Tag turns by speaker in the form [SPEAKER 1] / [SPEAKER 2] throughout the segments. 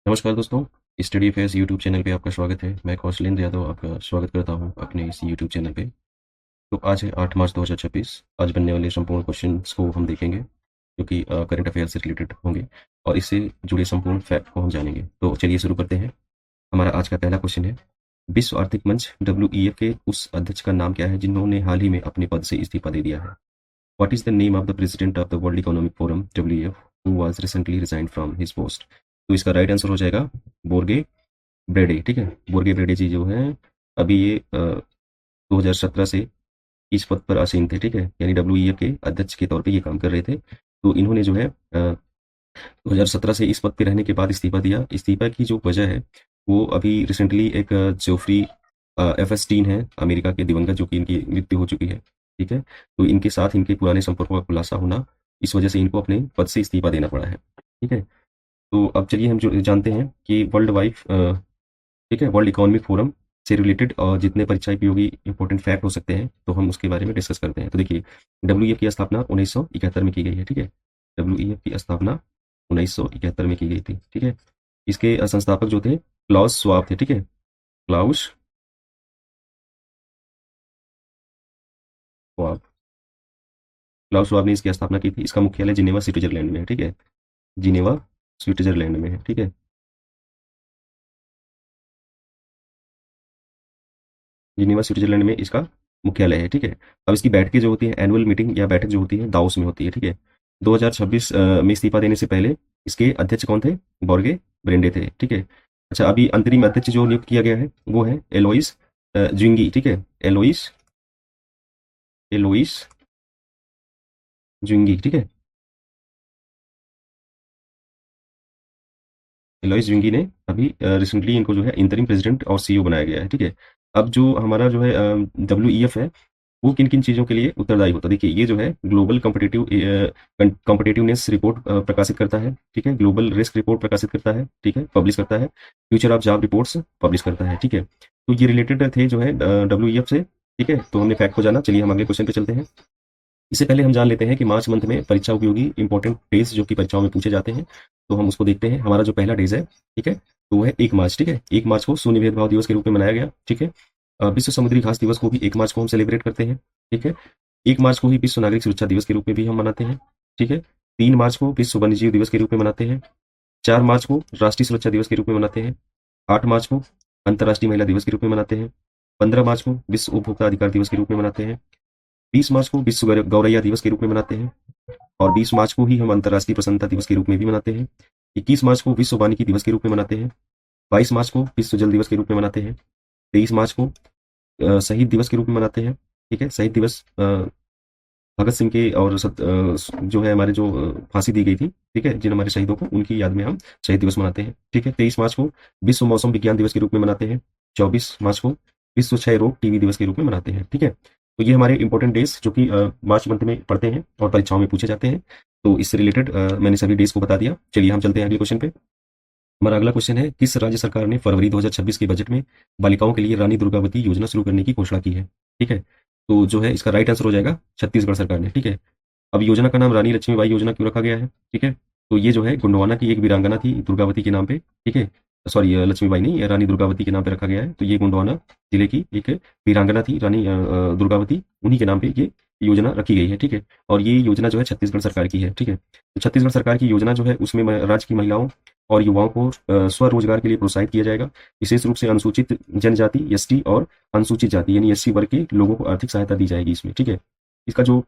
[SPEAKER 1] नमस्कार दोस्तों, study affairs YouTube channel पे आपका स्वागत है। मैं कौशलेंद्र यादव आपका स्वागत करता हूं अपने इस यूट्यूब चैनल पे। तो आज है 8 मार्च 2026। आज बनने वाले संपूर्ण क्वेश्चंस को हम देखेंगे जो कि करंट अफेयर से रिलेटेड होंगे और इससे जुड़े संपूर्ण फैक्ट को हम जानेंगे। तो चलिए शुरू करते हैं। हमारा आज का पहला क्वेश्चन है, विश्व आर्थिक मंच WEF के उस अध्यक्ष का नाम क्या है जिन्होंने हाल ही में अपने पद से इस्तीफा दे दिया है? What is the name of the president of the world economic forum WEF who was recently resigned from his post? तो इसका राइट आंसर हो जाएगा बोर्गे ब्रेडे। ठीक है, बोर्गे ब्रेडे जी जो हैं अभी ये 2017 से इस पद पर आसीन थे। ठीक है, यानी WEF के अध्यक्ष के तौर पे ये काम कर रहे थे। तो इन्होंने जो है 2017 से इस पद पे रहने के बाद इस्तीफा दिया। इस्तीफा की जो वजह है वो अभी रिसेंटली एक जोफ्री एफएसटीन है अमेरिका के दिवंगत, जो कि इनकी मृत्यु हो चुकी है। ठीक है, तो इनके साथ इनके पुराने संपर्कों का खुलासा होना, इस वजह से इनको अपने पद से इस्तीफा देना पड़ा है। ठीक है, तो अब चलिए हम जो जानते हैं कि वर्ल्ड वाइड, ठीक है, वर्ल्ड इकोनॉमिक फोरम से रिलेटेड जितने परीक्षा उपयोगी इंपॉर्टेंट फैक्ट हो सकते हैं तो हम उसके बारे में डिस्कस करते हैं। तो देखिए, WEF की स्थापना 1971 में की गई है। ठीक है, WEF की स्थापना 1971 में की गई थी। ठीक है, इसके संस्थापक जो थे क्लाउस श्वाब थे। ठीक है, क्लाउस श्वाब, क्लाउस श्वाब ने इसकी स्थापना की थी। इसका मुख्यालय जिनेवा स्विट्जरलैंड में है। ठीक है, जिनेवा स्विट्जरलैंड में है। ठीक है, जिनेवा स्विट्जरलैंड में इसका मुख्यालय है। ठीक है, अब इसकी बैठकें जो होती हैं, एनुअल मीटिंग या बैठक जो होती है दावोस में होती है। ठीक है, 2026 में इस्तीफा देने से पहले इसके अध्यक्ष कौन थे? बॉर्गे ब्रेंडे थे। ठीक है, अच्छा, अभी अंतरिम अध्यक्ष जो नियुक्त किया गया है वो है एलोइस ज्विंगी। ठीक है, एलोइस एलोइस ज्विंगी। ठीक है, एलोइस ज्विंगी ने अभी रिसेंटली इनको जो है इंतरिम प्रेसिडेंट और CEO बनाया गया है। ठीक है, अब जो हमारा जो है WEF है वो किन किन चीज़ों के लिए उत्तरदायी होता है? देखिए, ये जो है ग्लोबल कॉम्पिटिटिवनेस रिपोर्ट प्रकाशित करता है। ठीक है, ग्लोबल रिस्क रिपोर्ट प्रकाशित करता है। ठीक है, पब्लिश करता है। Future of job reports publish करता है। ठीक है, तो ये रिलेटेड थे जो है WEF से। ठीक है, तो हमने फैक्ट को जाना। चलिए हम अगले क्वेश्चन पे चलते हैं। इससे पहले हम जान लेते हैं कि मार्च मंथ में परीक्षा उपयोगी इंपॉर्टेंट डेज जो कि परीक्षाओं में पूछे जाते हैं, तो हम उसको देखते हैं। हमारा जो पहला डेज है, ठीक है, तो वो है 1 मार्च। ठीक है, 1 मार्च को शून्य भेदभाव दिवस के रूप में मनाया गया। ठीक है, विश्व समुद्री घास दिवस को भी 1 मार्च को हम सेलिब्रेट करते हैं। ठीक है, 1 मार्च को ही विश्व नागरिक सुरक्षा दिवस के रूप में भी हम मनाते हैं। ठीक है, 3 मार्च को विश्व वन्यजीव दिवस के रूप में मनाते हैं। 4 मार्च को राष्ट्रीय सुरक्षा दिवस के रूप में मनाते हैं। 8 मार्च को अंतर्राष्ट्रीय महिला दिवस के रूप में मनाते हैं। 15 मार्च को विश्व उपभोक्ता अधिकार दिवस के रूप में मनाते हैं। 20 मार्च को विश्व गौरैया दिवस के रूप में मनाते हैं। और 20 मार्च को ही हम अंतर्राष्ट्रीय प्रसन्नता दिवस के रूप में भी मनाते हैं। 21 मार्च को विश्व वानिकी दिवस के रूप में मनाते हैं। 22 मार्च को विश्व जल दिवस के रूप में मनाते हैं। 23 मार्च को शहीद दिवस के रूप में मनाते हैं। ठीक है, शहीद दिवस भगत सिंह के और जो है हमारे जो फांसी दी गई थी, ठीक है, जिन हमारे शहीदों को, उनकी याद में हम शहीद दिवस मनाते हैं। ठीक है, 23 मार्च को विश्व मौसम विज्ञान दिवस के रूप में मनाते हैं। 24 मार्च को विश्व क्षय रोग टीबी दिवस के रूप में मनाते हैं। ठीक है, तो ये हमारे इंपॉर्टेंट डेज जो कि मार्च मंथ में पढ़ते हैं और परीक्षाओं में पूछे जाते हैं। तो इससे रिलेटेड मैंने सभी डेज को बता दिया। चलिए हम चलते हैं अगले क्वेश्चन पे। हमारा अगला क्वेश्चन है, किस राज्य सरकार ने फरवरी 2026 के बजट में बालिकाओं के लिए रानी दुर्गावती योजना शुरू करने की घोषणा की है? ठीक है, तो जो है इसका राइट आंसर हो जाएगा छत्तीसगढ़ सरकार ने। ठीक है, अब योजना का नाम रानी लक्ष्मीबाई योजना क्यों रखा गया है? ठीक है, तो ये जो है गोंडवाना की एक वीरांगना थी दुर्गावती के नाम पे। ठीक है, सॉरी, लक्ष्मीबाई नहीं, ये रानी दुर्गावती के नाम पे रखा गया है। तो ये गोंडवाना जिले की एक वीरांगना थी रानी दुर्गावती, उन्हीं के नाम पे ये योजना रखी गई है। ठीक है, और ये योजना जो है छत्तीसगढ़ सरकार की है। ठीक है, तो छत्तीसगढ़ सरकार की योजना जो है उसमें राज्य की महिलाओं और युवाओं को स्वरोजगार के लिए प्रोत्साहित किया जाएगा। विशेष रूप से अनुसूचित जनजाति ST और अनुसूचित जाति यानी SC वर्ग के लोगों को आर्थिक सहायता दी जाएगी इसमें। ठीक है, इसका जो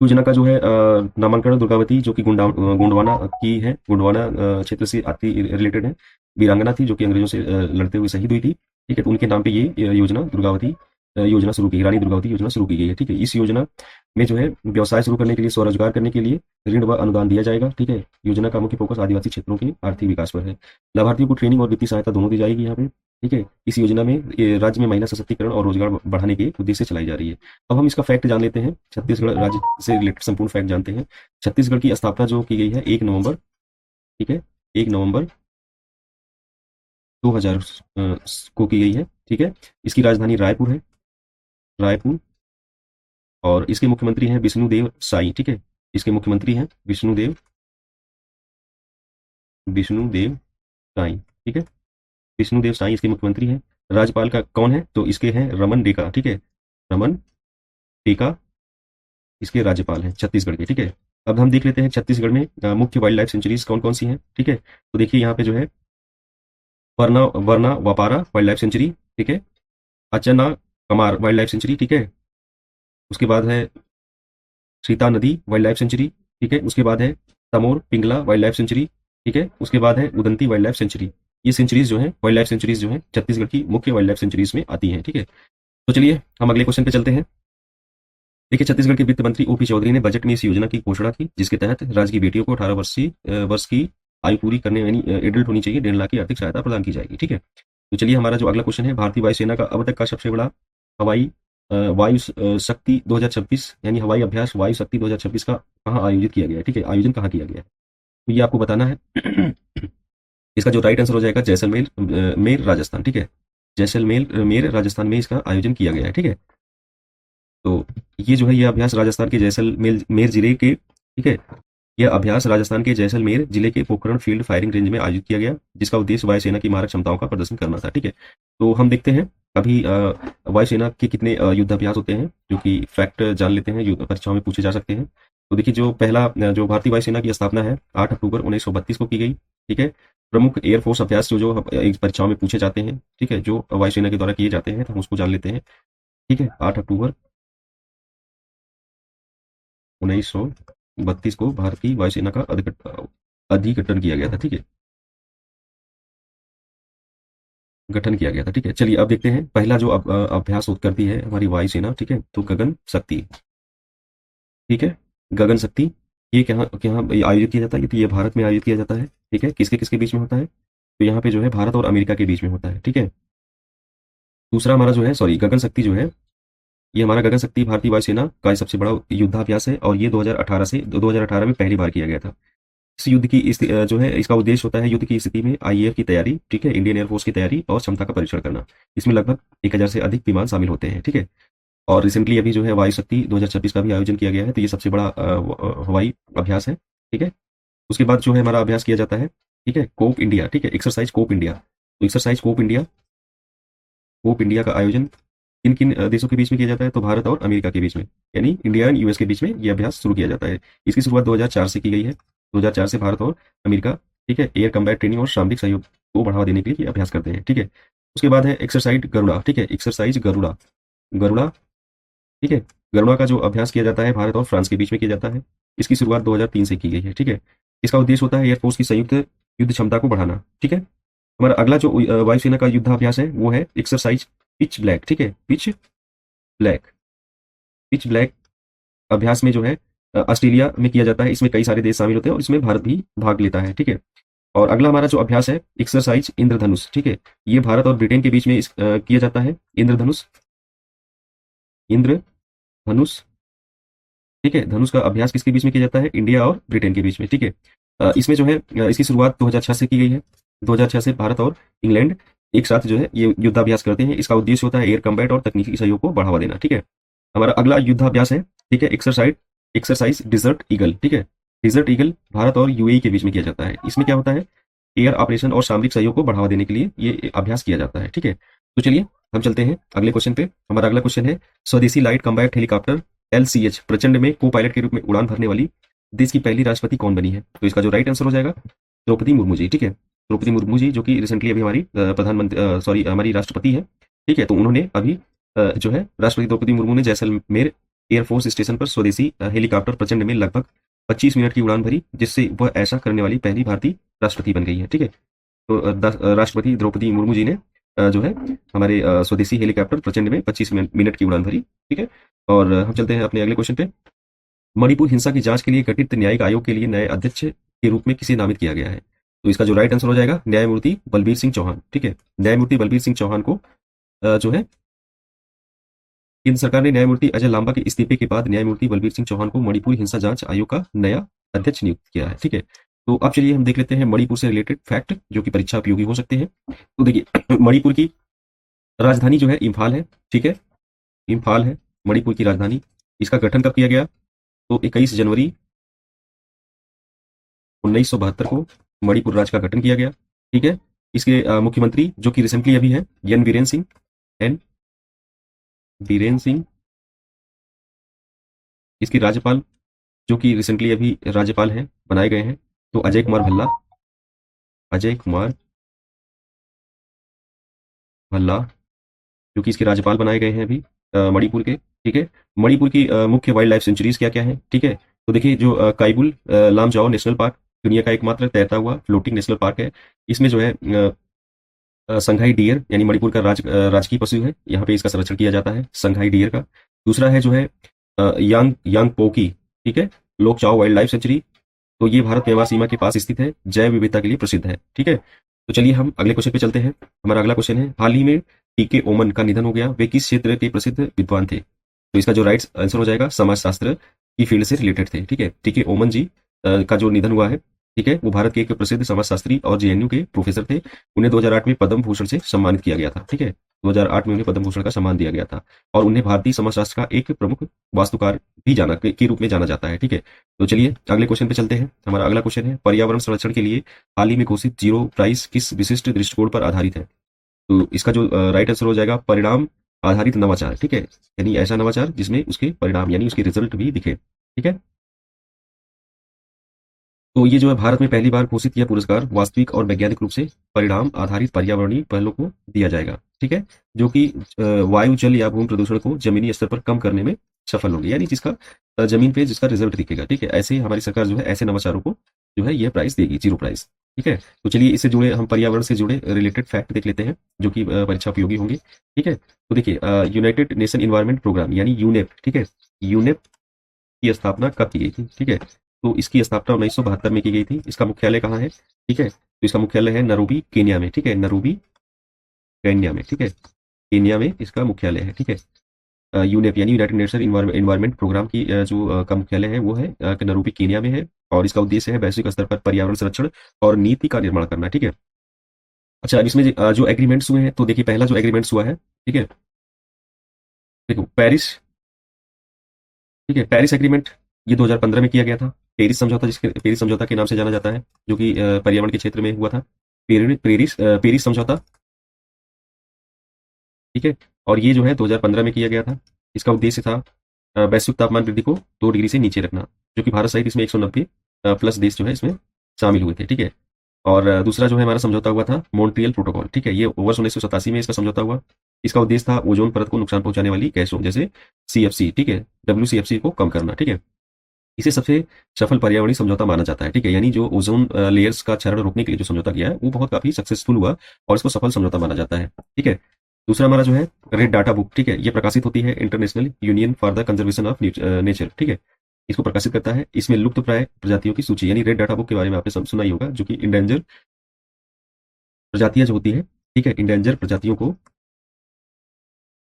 [SPEAKER 1] योजना का जो है नामांकन दुर्गावती जो कि गोंडवाना की है, गोंडवाना क्षेत्र से आती रिलेटेड है, वीरांगना थी जो कि अंग्रेजों से लड़ते हुए शहीद हुई थी। ठीक है, तो उनके नाम पे ये योजना दुर्गावती योजना शुरू की, रानी दुर्गावती योजना शुरू की गई है। ठीक है, इस योजना में जो है व्यवसाय शुरू करने के लिए, स्वरोजगार करने के लिए ऋण व अनुदान दिया जाएगा। ठीक है, योजना का मुख्य फोकस आदिवासी क्षेत्रों के आर्थिक विकास पर है। लाभार्थियों को ट्रेनिंग और वित्तीय सहायता दोनों दी जाएगी यहाँ पे। ठीक है, इस योजना में राज्य में महिला सशक्तिकरण और रोजगार बढ़ाने के उद्देश्य से चलाई जा रही है। अब हम इसका फैक्ट जान लेते हैं, छत्तीसगढ़ राज्य से रिलेटेड संपूर्ण फैक्ट जानते हैं। छत्तीसगढ़ की स्थापना जो की गई है 1 नवंबर, ठीक है, 1 नवंबर 2000 को की गई है। ठीक है, इसकी राजधानी रायपुर है, रायपुर, और इसके मुख्यमंत्री हैं विष्णुदेव साई। ठीक है, इसके मुख्यमंत्री हैं विष्णुदेव साई, ठीक है। विष्णुदेव साई इसके मुख्यमंत्री हैं। राज्यपाल का कौन है, तो इसके हैं रमन डेका, ठीक है। रमन डेका इसके राज्यपाल हैं छत्तीसगढ़ के, ठीक है। अब हम देख लेते हैं छत्तीसगढ़ में मुख्य वाइल्ड लाइफ सेंचुरीज कौन कौन सी हैं, ठीक है। तो देखिए यहाँ पे जो है वर्ना वर्ना वापारा वाइल्ड लाइफ सेंचुरी, ठीक है। अचना कमार वाइल्ड लाइफ सेंचुरी, ठीक है। उसके बाद है सीता नदी वाइल्ड लाइफ सेंचुरी, ठीक है। उसके बाद है Tamor Pingala wild life sanctuary, ठीक है। उसके बाद है उदंती वाइल्ड लाइफ सेंचुरी। ये सेंचुरीज जो है वाइल्ड लाइफ सेंचुरीज जो है छत्तीसगढ़ की मुख्य वाइल्ड लाइफ सेंचुरीज में आती हैं, ठीक है। तो चलिए हम अगले क्वेश्चन पे चलते हैं। देखिए छत्तीसगढ़ के वित्त मंत्री ओपी चौधरी ने बजट में इस योजना की घोषणा की जिसके तहत राज्य की बेटियों को 18 वर्ष की आयु पूरी करने यानी एडल्ट होनी चाहिए 1.5 लाख की आर्थिक सहायता प्रदान की जाएगी, ठीक है। तो चलिए हमारा जो अगला क्वेश्चन है, भारतीय वायुसेना का अब तक का सबसे बड़ा हवाई वायु शक्ति 2026 यानी हवाई अभ्यास वायु शक्ति 2026 का कहाँ आयोजित किया गया है, ठीक है। आयोजन कहाँ किया गया है, तो ये आपको बताना है। इसका जो राइट आंसर हो जाएगा जैसलमेर मेर राजस्थान, ठीक है। जैसलमेर मेर राजस्थान में इसका आयोजन किया गया है, ठीक है। तो ये जो है ये अभ्यास राजस्थान के जैसलमेर मेर जिले के, ठीक है। यह अभ्यास राजस्थान के जैसलमेर जिले के पोखरण फील्ड फायरिंग रेंज में आयोजित किया गया जिसका उद्देश्य वायुसेना की मारक क्षमताओं का प्रदर्शन करना था, ठीक है। तो हम देखते हैं अभी वायुसेना के कितने युद्धाभ्यास होते हैं जो कि फैक्ट जान लेते हैं, युद्ध परीक्षाओं में पूछे जा सकते हैं। तो देखिए जो पहला जो भारतीय वायुसेना की स्थापना है 8 अक्टूबर 1932 को की गई, ठीक है। प्रमुख एयरफोर्स अभ्यास जो परीक्षाओं में पूछे जाते हैं, ठीक है, जो वायुसेना के द्वारा किए जाते हैं तो हम उसको जान लेते हैं, ठीक है। 8 अक्टूबर 1932 को भारतीय वायुसेना का अधिगठन किया गया था, ठीक है। गठन किया गया था, ठीक है। चलिए अब देखते हैं पहला जो अभ्यास करती है हमारी वायुसेना, ठीक है। तो गगन शक्ति, ठीक है। गगन शक्ति ये कहाँ कहाँ आयोजित किया जाता है, तो ये भारत में आयोजित किया जाता है, ठीक है। किसके किसके बीच में होता है, तो यहाँ पे जो है भारत और अमेरिका के बीच में होता है, ठीक है। दूसरा हमारा जो है सॉरी गगन शक्ति जो है ये हमारा गगन शक्ति भारतीय वायुसेना का सबसे बड़ा युद्धाभ्यास है और ये 2018 में पहली बार किया गया था। इस युद्ध की जो है इसका उद्देश्य होता है युद्ध की स्थिति में आईएएफ की तैयारी, ठीक है, इंडियन एयरफोर्स की तैयारी और क्षमता का परीक्षण करना। इसमें लगभग 1000 से अधिक विमान शामिल होते हैं, ठीक है। और रिसेंटली अभी जो है वायु शक्ति 2026 का भी आयोजन किया गया है, तो ये सबसे बड़ा हवाई अभ्यास है, ठीक है। उसके बाद जो है हमारा अभ्यास किया जाता है, ठीक है, कोप इंडिया, ठीक है, एक्सरसाइज कोप इंडिया। तो एक्सरसाइज कोप इंडिया का आयोजन किन किन देशों के बीच में किया जाता है, तो भारत और अमेरिका के बीच में, यानी इंडिया एंड यूएस के बीच में ये अभ्यास शुरू किया जाता है। इसकी शुरुआत 2004 से की गई है। 2004 से भारत और अमेरिका, ठीक है, एयर कम्बैट ट्रेनिंग और सामरिक सहयोग को बढ़ावा देने के लिए ये अभ्यास करते हैं, ठीक है। उसके बाद है एक्सरसाइज गरुड़ा, ठीक है, एक्सरसाइज गरुड़ा गरुड़ा, ठीक है। गरुड़ा का जो अभ्यास किया जाता है भारत और फ्रांस के बीच में किया जाता है। इसकी शुरुआत 2003 से की गई है, ठीक है। इसका उद्देश्य होता है एयरफोर्स की संयुक्त युद्ध क्षमता को बढ़ाना, ठीक है। हमारा अगला जो वायुसेना का युद्धाभ्यास है वो है एक्सरसाइज पिच ब्लैक, ठीक है, ब्लैक पिच ब्लैक अभ्यास में जो है ऑस्ट्रेलिया में किया जाता है। इसमें कई सारे देश शामिल होते हैं और इसमें भारत भी भाग लेता है, ठीक है। और अगला हमारा जो अभ्यास है एक्सरसाइज इंद्रधनुष, ठीक है, ये भारत और ब्रिटेन के बीच में किया जाता है। इंद्रधनुष इंद्रधनुष, ठीक है, धनुष का अभ्यास किसके बीच में किया जाता है, इंडिया और ब्रिटेन के बीच में, ठीक है। इसमें जो है इसकी शुरुआत 2006 से की गई है। 2006 से भारत और इंग्लैंड एक साथ जो है ये युद्धाभ्यास करते हैं। इसका उद्देश्य होता है एयर कम्बैट और तकनीकी सहयोग को बढ़ावा देना, ठीक है। हमारा अगला युद्धाभ्यास है, ठीक है, एक्सरसाइज डिजर्ट ईगल, ठीक है। डिजर्ट ईगल भारत और यूएई के बीच में किया जाता है। इसमें क्या होता है, एयर ऑपरेशन और सामरिक सहयोग को बढ़ावा देने के लिए ये अभ्यास किया जाता है, ठीक है। तो चलिए हम चलते हैं अगले क्वेश्चन पे। हमारा अगला क्वेश्चन है स्वदेशी लाइट कम्बैट हेलीकॉप्टर एलसीएच प्रचंड में को पायलट के रूप में उड़ान भरने वाली देश की पहली राष्ट्रपति कौन बनी है, तो इसका जो राइट आंसर हो जाएगा द्रौपदी मुर्मू जी, ठीक है। द्रौपदी मुर्मू जी जो कि रिसेंटली अभी हमारी प्रधानमंत्री सॉरी हमारी राष्ट्रपति है, ठीक है। तो उन्होंने अभी जो है राष्ट्रपति द्रौपदी मुर्मू ने जैसलमेर एयरफोर्स स्टेशन पर स्वदेशी हेलीकॉप्टर प्रचंड में लगभग 25 मिनट की उड़ान भरी जिससे वह ऐसा करने वाली पहली भारतीय राष्ट्रपति बन गई है, ठीक है। तो राष्ट्रपति द्रौपदी मुर्मू जी ने जो है हमारे स्वदेशी हेलीकॉप्टर प्रचंड में 25 मिनट की उड़ान भरी, ठीक है। और हम चलते हैं अपने अगले क्वेश्चन पे। मणिपुर हिंसा की जांच के लिए गठित न्यायिक आयोग के लिए नए अध्यक्ष के रूप में किसे नामित किया गया है, तो इसका जो राइट आंसर हो जाएगा न्यायमूर्ति बलबीर सिंह चौहान, ठीक है। न्यायमूर्ति बलबीर सिंह चौहान को जो है केंद्र सरकार ने न्यायमूर्ति अजय लांबा के इस्तीफे के बाद न्यायमूर्ति बलबीर सिंह चौहान को मणिपुर हिंसा जांच आयोग का नया अध्यक्ष नियुक्त किया है, ठीक है। तो अब चलिए हम देख लेते हैं मणिपुर से रिलेटेड फैक्ट जो कि परीक्षा उपयोगी हो सकते हैं। तो देखिए मणिपुर की राजधानी जो है इम्फाल है, ठीक है, इम्फाल है मणिपुर की राजधानी। इसका गठन कब किया गया, तो 21 जनवरी 1972 को मणिपुर राज्य का गठन किया गया, ठीक है। इसके मुख्यमंत्री जो कि रिसेंटली अभी है एन वीरेन सिंह, एन वीरेन सिंह। इसके राज्यपाल जो कि रिसेंटली अभी राज्यपाल हैं बनाए गए हैं, तो अजय कुमार भल्ला, अजय कुमार भल्ला जो कि इसके राज्यपाल बनाए गए हैं अभी मणिपुर के। ठीक है, मणिपुर की मुख्य वाइल्ड लाइफ सेंचुरीज क्या क्या है। ठीक है, तो देखिए जो काइबुल लामजाओ नेशनल पार्क दुनिया का एकमात्र तैरता हुआ फ्लोटिंग नेशनल पार्क है। इसमें जो है संघाई डियर यानी मणिपुर का राजकीय पशु है, यहाँ पे इसका संरक्षण किया जाता है संघाई डियर का। दूसरा है जो है यांग यांग पोकी, ठीक है, लोक चाओ वाइल्ड लाइफ सेंचुरी, तो ये भारत म्यांमार सीमा के पास स्थित है, जैव विविधता के लिए प्रसिद्ध है। ठीक है, तो चलिए हम अगले क्वेश्चन पे चलते हैं। हमारा अगला क्वेश्चन है, हाल ही में टीके ओमन का निधन हो गया, वे किस क्षेत्र के प्रसिद्ध विद्वान थे। तो इसका जो राइट आंसर हो जाएगा समाजशास्त्र की फील्ड से रिलेटेड थे। ठीक है, टीके ओमन जी का जो निधन हुआ है, ठीक है, वो भारत के एक प्रसिद्ध समाजशास्त्री और जेएनयू के प्रोफेसर थे। उन्हें 2008 में पद्म भूषण से सम्मानित किया गया था। ठीक है, 2008 में उन्हें पद्म भूषण का सम्मान दिया गया था और उन्हें भारतीय समाजशास्त्र का एक प्रमुख वास्तुकार भी जाना के रूप में जाना जाता है। ठीक है, तो चलिए अगले क्वेश्चन पे चलते हैं। हमारा अगला क्वेश्चन है, पर्यावरण संरक्षण के लिए हाल ही में घोषित जीरो प्राइस किस विशिष्ट दृष्टिकोण पर आधारित है। तो इसका जो राइट आंसर हो जाएगा परिणाम आधारित नवाचार। ठीक है, यानी ऐसा नवाचार जिसमें उसके परिणाम यानी उसके रिजल्ट भी दिखे। ठीक है, तो ये जो है भारत में पहली बार घोषित यह पुरस्कार वास्तविक और वैज्ञानिक रूप से परिणाम आधारित पर्यावरणीय पहलों को दिया जाएगा। ठीक है, जो कि वायु जल या भूमि प्रदूषण को जमीनी स्तर पर कम करने में सफल होगी, यानी जिसका जमीन पे जिसका रिजल्ट दिखेगा। ठीक है, ऐसे हमारी सरकार जो है ऐसे नवाचारों को जो है यह प्राइस देगी, जीरो प्राइस। ठीक है, तो चलिए इससे जुड़े हम पर्यावरण से जुड़े रिलेटेड फैक्ट देख लेते हैं जो कि परीक्षा उपयोगी होंगे। ठीक है, तो देखिए यूनाइटेड नेशन इन्वायरमेंट प्रोग्राम यानी यूनेप, ठीक है, यूनेप की स्थापना कब की गई थी। ठीक है, तो इसकी स्थापना 1972 में की गई थी। इसका मुख्यालय कहाँ है। ठीक है, तो इसका मुख्यालय है नैरोबी केन्या में। ठीक है, नैरोबी केन्या में। ठीक है, केन्या में इसका मुख्यालय है। ठीक है, यूनेप यानी यूनाइटेड नेशन इन्वायरमेंट प्रोग्राम की जो का मुख्यालय है वो है नैरोबी केन्या में है और इसका उद्देश्य है वैश्विक स्तर पर पर्यावरण संरक्षण और नीति का निर्माण करना। ठीक है, अच्छा अब इसमें जो एग्रीमेंट्स हुए हैं, तो देखिए पहला जो एग्रीमेंट्स हुआ है, ठीक है, देखो पेरिस, ठीक है, पेरिस एग्रीमेंट ये 2015 में किया गया था। पेरिस समझौता जिसके पेरिस समझौता के नाम से जाना जाता है, जो कि पर्यावरण के क्षेत्र में हुआ था। पेरिस समझौता, ठीक है, और ये जो है 2015 में किया गया था। इसका उद्देश्य था वैश्विक तापमान वृद्धि को 2 डिग्री से नीचे रखना, जो कि भारत सहित इसमें 190 प्लस देश जो है इसमें शामिल हुए थे। ठीक है, और दूसरा जो है हमारा समझौता हुआ था मॉन्ट्रियल प्रोटोकॉल। ठीक है, ये वर्ष 1987 में इसका समझौता हुआ। इसका उद्देश्य था ओजोन परत को नुकसान पहुंचाने वाली गैसों जैसे सीएफसी, ठीक है, WCFC को कम करना। ठीक है, इसे सबसे सफल पर्यावरणीय समझौता माना जाता है। ठीक है, यानी जो ओजोन लेयर्स का क्षरण रोकने के लिए जो समझौता किया है वो बहुत काफी सक्सेसफुल हुआ और इसको सफल समझौता माना जाता है। ठीक है, दूसरा हमारा जो है रेड डाटा बुक, ठीक है, ये प्रकाशित होती है international union for the conservation of nature. ठीक है, इसको प्रकाशित करता है। इसमें लुप्त प्राय प्रजातियों की सूची यानी रेड डाटा बुक के बारे में आपने सुना ही होगा, जो कि इंडेंजर प्रजातियां जो होती है, ठीक है, इंडेंजर प्रजातियों को,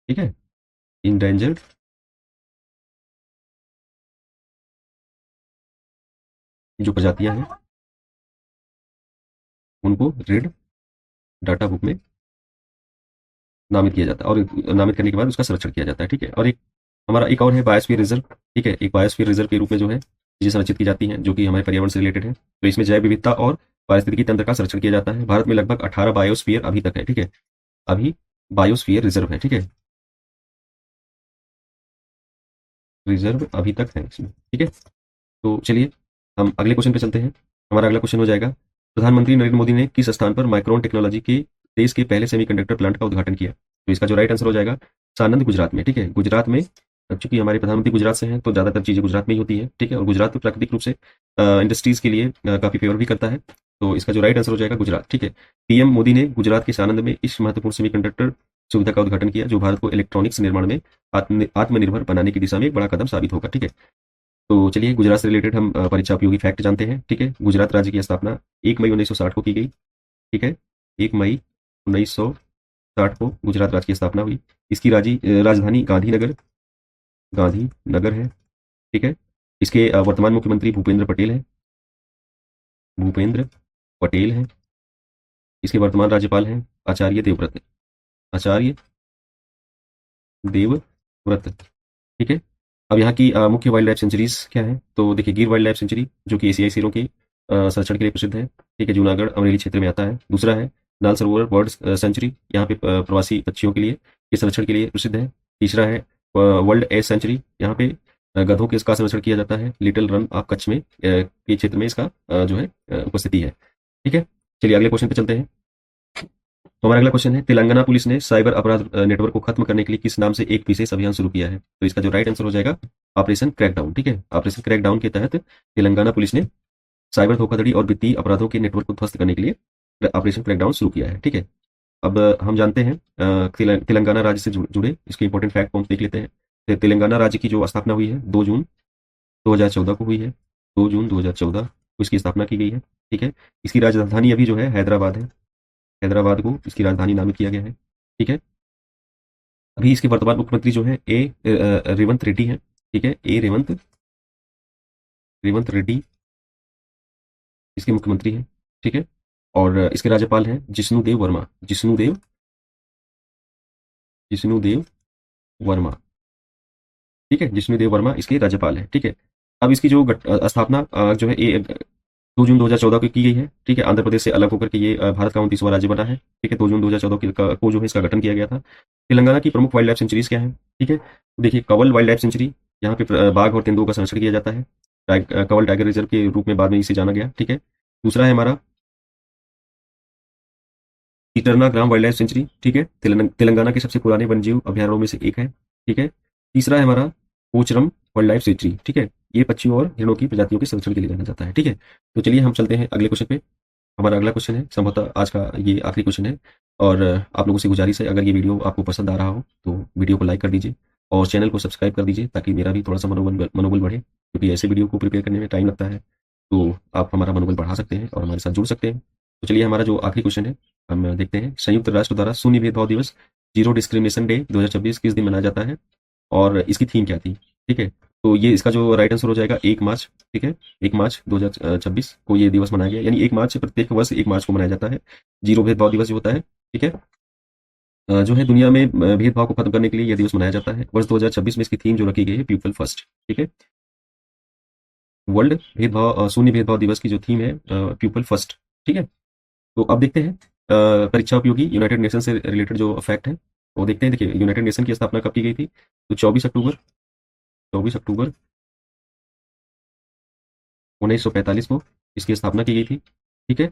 [SPEAKER 1] ठीक है, इंडेंजर्ड जो प्रजातियां हैं उनको रेड डाटा बुक में नामित किया जाता है और नामित करने के बाद उसका संरक्षण किया जाता है। ठीक है, और एक हमारा एक और है बायोस्फीयर रिजर्व। ठीक है, एक बायोस्फीयर रिजर्व के रूप में जो है चीजें संरक्षित की जाती हैं जो कि हमारे पर्यावरण से रिलेटेड है। तो इसमें जैव विविधता और पारिस्थितिकी तंत्र का संरक्षण किया जाता है। भारत में लगभग 18 बायोस्फीयर अभी तक है। ठीक है, अभी बायोस्फीयर रिजर्व है। ठीक है, रिजर्व अभी तक है इसमें। ठीक है, तो चलिए हम अगले क्वेश्चन पे चलते हैं। हमारा अगला क्वेश्चन हो जाएगा, प्रधानमंत्री नरेंद्र मोदी ने किस स्थान पर माइक्रोन टेक्नोलॉजी के देश के पहले सेमीकंडक्टर प्लांट का उद्घाटन किया। तो इसका जो राइट आंसर हो जाएगा सानंद, गुजरात में। ठीक है, गुजरात में, चूंकि हमारे प्रधानमंत्री गुजरात से हैं तो ज्यादातर चीजें गुजरात में ही होती है। ठीक है, और गुजरात तो प्राकृतिक रूप से इंडस्ट्रीज के लिए काफी फेवर भी करता है। तो इसका जो राइट आंसर हो जाएगा गुजरात। ठीक है, पीएम मोदी ने गुजरात के सानंद में इस महत्वपूर्ण सेमीकंडक्टर सुविधा का उद्घाटन किया जो भारत को इलेक्ट्रॉनिक्स निर्माण में आत्मनिर्भर बनाने की दिशा में एक बड़ा कदम साबित होगा। ठीक है, तो चलिए गुजरात से रिलेटेड हम परीक्षा उपयोगी फैक्ट जानते हैं। ठीक है, गुजरात राज्य की स्थापना 1 मई 1960 को की गई। ठीक है, 1 मई 1960 को गुजरात राज्य की स्थापना हुई। इसकी राजधानी गांधीनगर है। ठीक है, इसके वर्तमान मुख्यमंत्री भूपेंद्र पटेल हैं, भूपेंद्र पटेल हैं। इसके वर्तमान राज्यपाल हैं आचार्य देवव्रत, आचार्य देवव्रत। ठीक है, अब यहाँ की मुख्य वाइल्ड लाइफ सेंचुरीज क्या है। तो देखिए गिर वाइल्ड लाइफ सेंचुरी जो कि एशियाई शेरों के संरक्षण के लिए प्रसिद्ध है। ठीक है, जूनागढ़ अमरेली क्षेत्र में आता है। दूसरा है नाल सरोवर बर्ड सेंचुरी, यहाँ पे प्रवासी पक्षियों के लिए, के संरक्षण के लिए प्रसिद्ध है। तीसरा है वर्ल्ड एज सेंचुरी, यहाँ पे गधों के इसका संरक्षण किया जाता है। लिटिल रन ऑफ कच्छ में के क्षेत्र में इसका जो है उपस्थिति है। ठीक है, चलिए अगले क्वेश्चन पे चलते हैं। तो हमारा अगला क्वेश्चन है, तेलंगाना पुलिस ने साइबर अपराध नेटवर्क को खत्म करने के लिए किस नाम से एक विशेष अभियान शुरू किया है? तो इसका जो राइट आंसर हो जाएगा ऑपरेशन क्रैकडाउन। ठीक है, ऑपरेशन क्रैकडाउन के तहत तेलंगाना पुलिस ने साइबर धोखाधड़ी और वित्तीय अपराधों के नेटवर्क को ध्वस्त करने के लिए ऑपरेशन क्रैकडाउन शुरू किया है। ठीक है, अब हम जानते हैं तेलंगाना राज्य से जुड़े इसके इंपॉर्टेंट फैक्ट को हम देख लेते हैं। तेलंगाना राज्य की जो स्थापना हुई है 2 जून 2014 को हुई है। 2 जून 2014 को इसकी स्थापना की गई है। ठीक है, इसकी राजधानी अभी जो है हैदराबाद है। हैदराबाद को इसकी राजधानी नामित किया गया है। ठीक है, अभी इसके वर्तमान मुख्यमंत्री जो है रेवंत रेड्डी है। ठीक है, रेवंत रेवंत रेड्डी इसके मुख्यमंत्री हैं। ठीक है, और इसके राज्यपाल हैं जिष्णुदेव वर्मा। जिष्णुदेव वर्मा। ठीक है, जिष्णुदेव वर्मा इसके राज्यपाल हैं। ठीक है, अब इसकी जो स्थापना जो है 2 जून 2014 को की गई है। ठीक है, आंध्र प्रदेश से अलग होकर के ये भारत का 29वां राज्य बना है। ठीक है, 2 जून 2014 को जो है इसका गठन किया गया था। तेलंगाना की प्रमुख वाइल्ड लाइफ सेंचुरीज क्या है? ठीक है, तो देखिए कवल वाइल्ड लाइफ सेंचुरी, यहाँ पे बाघ और तेंदुओं का संरक्षण किया जाता है। कवल टाइगर रिजर्व के रूप में बाद में इसे जाना गया। ठीक है, दूसरा है हमारा इटरना ग्राम वाइल्ड लाइफ सेंचुरी। ठीक है, तेलंगाना के सबसे पुराने वन्यजीव अभयारण्यों में से एक है। ठीक है, तीसरा है हमारा पोचरम वाइल्ड लाइफ सेंचुरी। ठीक है, ये पक्षियों और हिरणों की प्रजातियों के संरक्षण के लिए जाना जाता है। ठीक है, तो चलिए हम चलते हैं अगले क्वेश्चन पे। हमारा अगला क्वेश्चन है संभवतः आज का ये आखिरी क्वेश्चन है, और आप लोगों से गुजारिश है अगर ये वीडियो आपको पसंद आ रहा हो तो वीडियो को लाइक कर दीजिए और चैनल को सब्सक्राइब कर दीजिए, ताकि मेरा भी थोड़ा सा मनोबल बढ़े, क्योंकि ऐसे वीडियो को प्रिपेयर करने में टाइम लगता है। तो आप हमारा मनोबल बढ़ा सकते हैं और हमारे साथ जुड़ सकते हैं। तो चलिए हमारा जो आखिरी क्वेश्चन है हम देखते हैं। संयुक्त राष्ट्र द्वारा शून्य भेदभाव दिवस, जीरो डिस्क्रिमिनेशन डे 2026 किस दिन मनाया जाता है और इसकी थीम क्या थी? ठीक है, तो ये इसका जो राइट आंसर हो जाएगा 1 मार्च। ठीक है, 1 मार्च 2026 को ये दिवस मनाया गया, यानी 1 मार्च से प्रत्येक वर्ष 1 मार्च को मनाया जाता है। जीरो भेदभाव दिवस जो होता है, ठीक है, जो है दुनिया में भेदभाव को खत्म करने के लिए यह दिवस मनाया जाता है। वर्ष 2026 में इसकी थीम जो रखी गई है पीपल फर्स्ट। ठीक है, वर्ल्ड शून्य भेदभाव दिवस की जो थीम है पीपल फर्स्ट। ठीक है, तो अब देखते हैं परीक्षा उपयोगी यूनाइटेड नेशन से रिलेटेड जो फैक्ट है वो देखते हैं। देखिए यूनाइटेड नेशन की स्थापना कब की गई थी? तो 24 अक्टूबर 1945 को इसकी स्थापना की गई थी। ठीक है,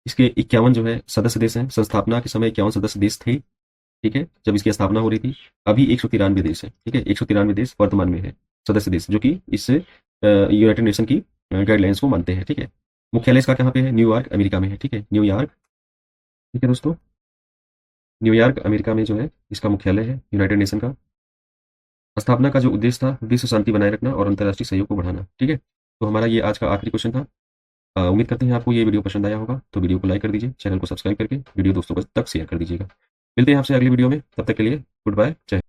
[SPEAKER 1] इसके 51 जो है सदस्य देश हैं। संस्थापना के समय 51 सदस्य देश थे। ठीक है, जब इसकी स्थापना हो रही थी। अभी 193 देश है। ठीक है, 193 देश वर्तमान में है सदस्य देश, जो कि इस यूनाइटेड नेशन की गाइडलाइंस को मानते हैं। ठीक है, मुख्यालय इसका कहाँ पे है? न्यूयॉर्क अमेरिका में है। ठीक है, न्यूयॉर्क। ठीक है दोस्तों, न्यूयॉर्क अमेरिका में जो है इसका मुख्यालय है यूनाइटेड नेशन का। स्थापना का जो उद्देश्य था विश्व शांति बनाए रखना और अंतर्राष्ट्रीय सहयोग को बढ़ाना। ठीक है, तो हमारा ये आज का आखिरी क्वेश्चन था। उम्मीद करते हैं आपको ये वीडियो पसंद आया होगा, तो वीडियो को लाइक कर दीजिए, चैनल को सब्सक्राइब करके वीडियो दोस्तों तक शेयर कर दीजिएगा। मिलते हैं आपसे अगली वीडियो में, तब तक के लिए गुड बाय, जय हिंद।